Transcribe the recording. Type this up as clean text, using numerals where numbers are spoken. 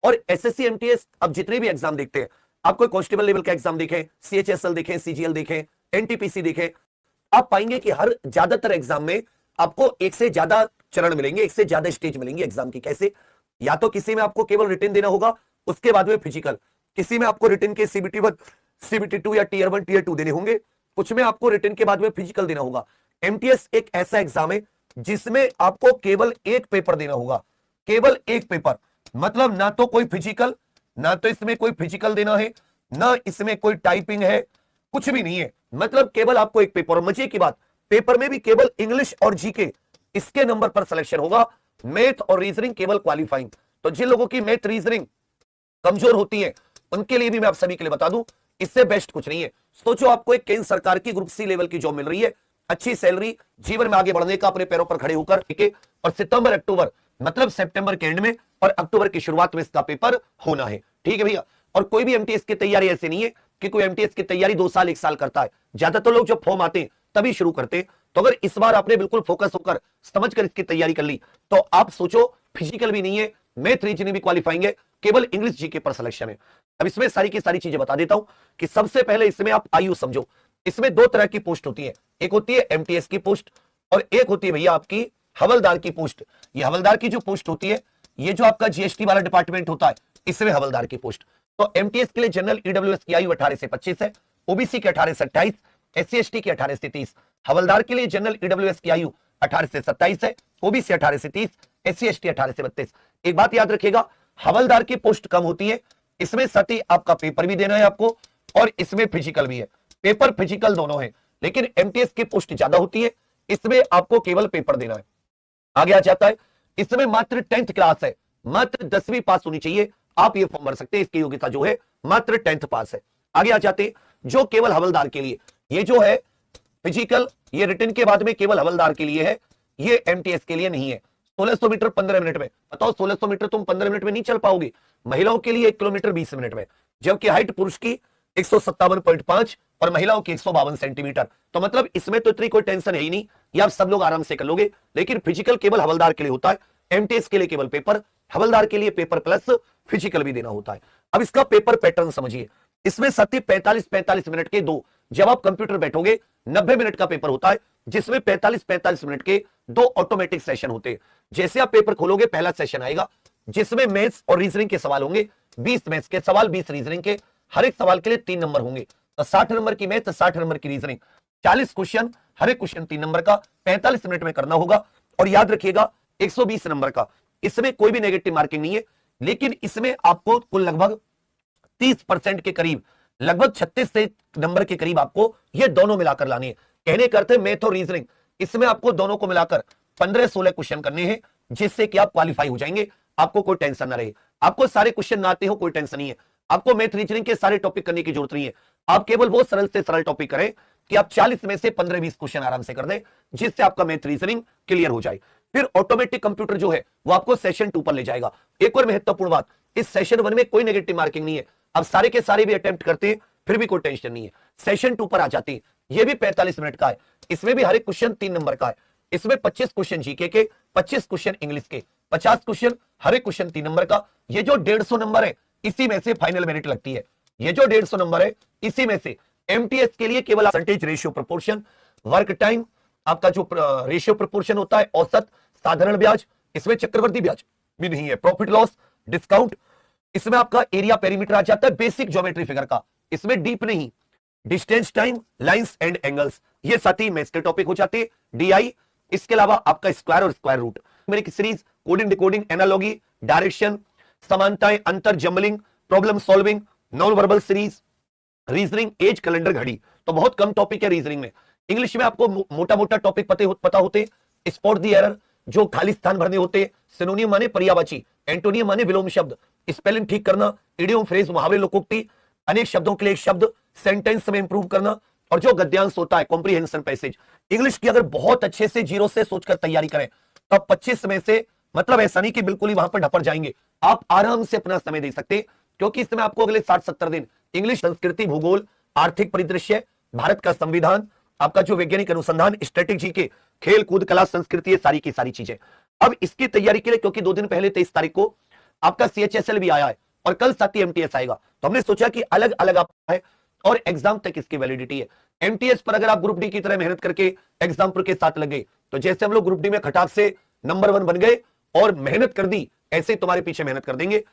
और SSC MTS अब जितने भी एग्जाम देखते हैं, आप कोई कांस्टेबल लेवल का एग्जाम देखें, सीएचएसएल देखें, सीजीएल देखें, एनटीपीसी देखें, आप पाएंगे कि हर ज्यादातर एग्जाम में आपको एक से ज्यादा चरण मिलेंगे, एक से ज्यादा स्टेज मिलेंगी एग्जाम की। कैसे? या तो किसी में आपको केवल रिटन देना होगा, उसके बाद में फिजिकल, किसी में आपको रिटन के सीबीटी 1, सीबीटी 2 या टीयर 1 टीयर 2 देने होंगे, कुछ में आपको रिटन के बाद में फिजिकल देना होगा। एमटीएस एक ऐसा एग्जाम है जिसमें आपको केवल एक पेपर देना होगा, केवल एक पेपर। मतलब ना तो कोई फिजिकल, ना तो इसमें कोई फिजिकल देना है, ना इसमें कोई टाइपिंग है, कुछ भी नहीं है। मतलब केवल आपको एक पेपर। और मजे की बात, पेपर में भी केवल इंग्लिश और जीके इसके नंबर पर सिलेक्शन होगा, मैथ और रीजनिंग केवल क्वालिफाइंग। तो जिन लोगों की मैथ रीजनिंग कमजोर होती है उनके लिए भी मैं आप सभी के लिए बता दूं, इससे बेस्ट कुछ नहीं है। सोचो आपको एक केंद्र सरकार की ग्रुप सी लेवल की जॉब मिल रही है, अच्छी सैलरी, जीवन में आगे बढ़ने का, अपने पैरों पर खड़े होकर, ठीक है। और सितंबर अक्टूबर, मतलब सितंबर के एंड में और अक्टूबर की शुरुआत में इसका पेपर होना है, ठीक है भैया। और कोई भी एमटीएस की तैयारी ऐसी नहीं है कि कोई एमटीएस की तैयारी 2 साल 1 साल करता है। ज्यादातर लोग जब फॉर्म आते हैं तभी शुरू करते हैं। तो अगर इस बार आपने बिल्कुल फोकस होकर समझ कर इसकी तैयारी कर ली, तो आप सोचो फिजिकल भी नहीं है, मैथ रीजनिंग भी क्वालिफाइंग है, केवल इंग्लिश जीके पर सिलेक्शन है। अब इसमें सारी की सारी चीजें बता देता हूं कि सबसे पहले इसमें आप आयु समझो। इसमें 2 तरह की पोस्ट होती है, एक होती है एमटीएस की पोस्ट और एक होती है भैया आपकी हवलदार की पोस्ट। ये हवलदार की जो पोस्ट होती है, ये जो आपका जीएसटी वाला डिपार्टमेंट होता है, इसमें हवलदार की पोस्ट। तो एमटीएस के लिए जनरल ईडब्ल्यूएस की आयु 18 से 25 है, ओबीसी की 18 से 28, एससी एसटी की 18 से 30। हवलदार के लिए जनरल ईडब्ल्यूएस की आयु 18 से 27 है, ओबीसी 18 से 30, एससी एसटी 18 से 32। एक बात याद रखिएगा, हवलदार की पोस्ट कम होती है, इसमें साथ ही आपका पेपर भी देना है आपको और इसमें फिजिकल भी है। पेपर फिजिकल दोनों है, लेकिन एमटीएस की पोस्ट ज्यादा होती है, इसमें आपको केवल पेपर देना है। आगे आ जाता है, इसमें मात्र 10th क्लास है, मात्र 10वीं पास होनी चाहिए, आप ये फॉर्म भर सकते हैं। इसकी योग्यता जो है मात्र 10th पास है। आगे आ जाते हैं, जो केवल हवलदार के लिए, ये जो है फिजिकल, ये रिटन के बाद में केवल हवलदार के लिए है, ये एमटीएस के लिए नहीं है। 1600 मीटर 15 मिनट में, बताओ 1600 मीटर तुम 15 मिनट में नहीं चल पाओगे। महिलाओं के लिए 1 किलोमीटर 20 मिनट में, जबकि हाइट पुरुष की 157.5 और महिलाओं की 152 सेंटीमीटर। तो मतलब इसमें तो इतनी कोई टेंशन है ही नहीं, ये आप सब लोग आराम से कर लोगे। लेकिन फिजिकल केवल हवलदार के लिए होता है, एमटीएस के लिए केवल पेपर, हवलदार के लिए पेपर प्लस फिजिकल भी देना होता है। अब इसका पेपर पैटर्न समझिए, इसमें सत्य 45 मिनट के 2, जब आप कंप्यूटर बैठोगे 90 मिनट का पेपर होता है, जिसमें 45 मिनट के 2 ऑटोमेटिक सेशन होते हैं। जैसे आप पेपर खोलोगे, पहला सेशन आएगा जिसमें मैथ्स और रीजनिंग के सवाल होंगे, 20 मैथ्स के सवाल, 20 रीजनिंग के, हर एक सवाल के लिए 3 नंबर होंगे। तो 60 नंबर की मैथ, 60 नंबर की रीजनिंग, 40 क्वेश्चन, हर एक क्वेश्चन 3 नंबर का, 45 मिनट में करना होगा। और याद रखिएगा 120 नंबर का, इसमें कोई भी नेगेटिव मार्किंग नहीं है, लेकिन इसमें आपको कुल लगभग 30% के करीब, लगभग 36 से नंबर के करीब आपको ये दोनों मिलाकर लानी है। कहने करते मैथ और रीजनिंग, इसमें आपको दोनों को मिलाकर 15-16 क्वेश्चन करने हैं, जिससे कि आप क्वालिफाई हो जाएंगे, आपको कोई टेंशन ना रहे। आपको सारे क्वेश्चन ना आते हो कोई टेंशन नहीं है, आपको मैथ रीजनिंग के सारे टॉपिक करने की जरूरत नहीं है। आप केवल वो सरल से सरल टॉपिक करें कि आप 40 में से 15-20 क्वेश्चन आराम से कर दें, जिससे आपका मैथ रीजनिंग क्लियर हो जाए। फिर ऑटोमेटिक कंप्यूटर जो है वो आपको सेशन 2 पर ले जाएगा। एक और महत्वपूर्ण बात, इस सेशन 1 में कोई नेगेटिव मार्किंग नहीं है, अब सारे के सारे भी अटेम्प्ट करते हैं, फिर भी कोई टेंशन नहीं है। सेशन 2 पर आ जाते हैं, ये भी 45 मिनट का है, इसमें भी हर एक क्वेश्चन 3 नंबर का है। इसमें 25 क्वेश्चन जीके के, 25 क्वेश्चन इंग्लिश के, 50 क्वेश्चन, हर एक क्वेश्चन 3 नंबर का। ये जो 150 नंबर है, इसी में से फाइनल मेरिट लगती है। ये जो 150 नंबर है, इसी में से एमटीएस के लिए केवल percentage, ratio, proportion, work time, आपका जो रेशियो प्रोपोर्शन होता है, औसत, साधारण ब्याज, इसमें चक्रवर्ती ब्याज भी नहीं है, प्रॉफिट लॉस, डिस्काउंट, इसमें आपका एरिया पेरीमीटर आ जाता है, बेसिक ज्योमेट्री फिगर का, इसमें डीप नहीं, distance, time, lines and angles, ये साथ ही मैथ्स के टॉपिक हो जाते हैं, डीआई। इसके अलावा आपका स्क्वायर और स्क्वायर रूट, मेरी series, coding, decoding, analogy, direction, समानताएं, अंतर, jumbling, problem solving, non verbal series, reasoning, age, calendar, घड़ी। तो बहुत कम टॉपिक है रीजनिंग में। इंग्लिश में आपको मोटा मोटा टॉपिक पता होते, स्पॉट दी एरर, जो खाली स्थान भरने होते, सिनोनियम माने पर्यायवाची, एंटोनियम माने विलोम शब्द, स्पेलिंग ठीक करना, इडियम, फ्रेज, मुहावरे, लोकोक्ति, अनेक शब्दों के लिए एक शब्द, सेंटेंस में इंप्रूव करना, और जो गद्यांश होता है, कॉम्प्रिहेंशन पैसेज। इंग्लिश की अगर बहुत अच्छे से जीरो से सोचकर तैयारी करें तो 25 में से, मतलब ऐसा नहीं कि बिल्कुल ही वहां पर ढपर जाएंगे, आप आराम से अपना समय दे सकते हैं, क्योंकि इसमें आपको अगले 60-70 दिन इंग्लिश, संस्कृति, भूगोल, आर्थिक परिदृश्य, भारत का संविधान, आपका जो वैज्ञानिक अनुसंधान, स्ट्रेटेजी के, खेल कूद, कला, संस्कृति, ये सारी की सारी चीजें। अब इसकी तैयारी के लिए, क्योंकि 2 दिन पहले 23 तारीख को आपका CHSL भी आया है और कल साथ ही MTS आएगा, तो हमने सोचा कि अलग अलग आप है और एग्जाम तक इसकी वैलिडिटी है। MTS पर अगर आप ग्रुप डी की तरह मेहनत करके एग्जाम पर के साथ लगे, तो जैसे हम लोग ग्रुप डी में खटाक से नंबर 1 बन गए और मेहनत कर दी, ऐसे तुम्हारे पीछे मेहनत कर देंगे।